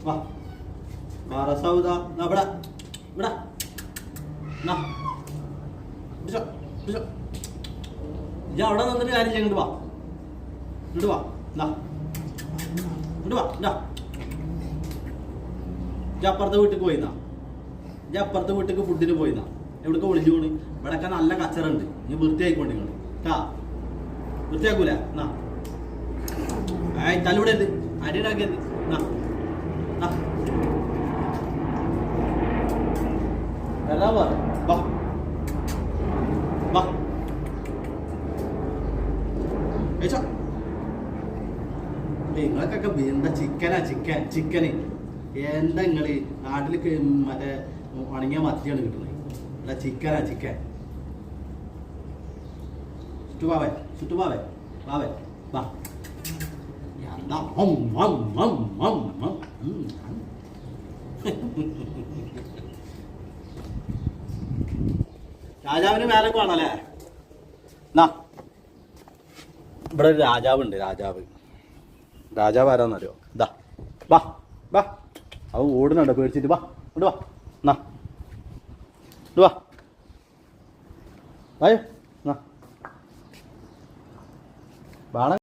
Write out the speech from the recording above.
വാ വാ റസാവുദാ ഇവിടെ ഇവിടെ എന്നാ പിടിച്ചോ പിടിച്ചോ ഇജ്ജ് അവിടെ നിന്നിട്ട് കാര്യം ഇങ്ങോട്ട് വാ ഇങ്ങോട്ട് വാ എന്നാ ഇങ്ങോട്ട് വാ എന്താ ഇജ്ജ് അപ്പുറത്തെ വീട്ടിൽ പോയിന്നാ ഇജ്ജ് അപ്പുറത്തെ വീട്ടിലേക്ക് ഫുഡിന് പോയിന്നാ എവിടേക്ക് വിളിച്ചു പോണ് ഇവിടെയൊക്കെ നല്ല കച്ചറുണ്ട് നീ വൃത്തിയായിക്കൊണ്ട് നിങ്ങൾ കാ വൃത്തിയാക്കൂല എന്നാ തലൂടെ എന്ത് അടിയിലാക്കിയത് നിങ്ങൾക്കൊക്കെ എന്താ ചിക്കന് എന്താ നിങ്ങള് നാട്ടിലേക്ക് മറ്റേ ഉണങ്ങിയ മത്തിയാണ് കിട്ടുന്നത് അല്ല ചിക്കൻ ചുറ്റുപാവേ വാവേ വാ രാജാവിന് മേലെ കാണല്ലേ ഇവിടെ ഒരു രാജാവുണ്ട് രാജാവ് ആരാന്നറിയോ ഇതാ വാ വാ അവൻ ഓടുന്നുണ്ടോ പേടിച്ചിട്ട് വാ ഇങ്ങോട്ട് വാ എന്നാ ഇങ്ങോട്ട് വാ വായോ എന്നാ വാണ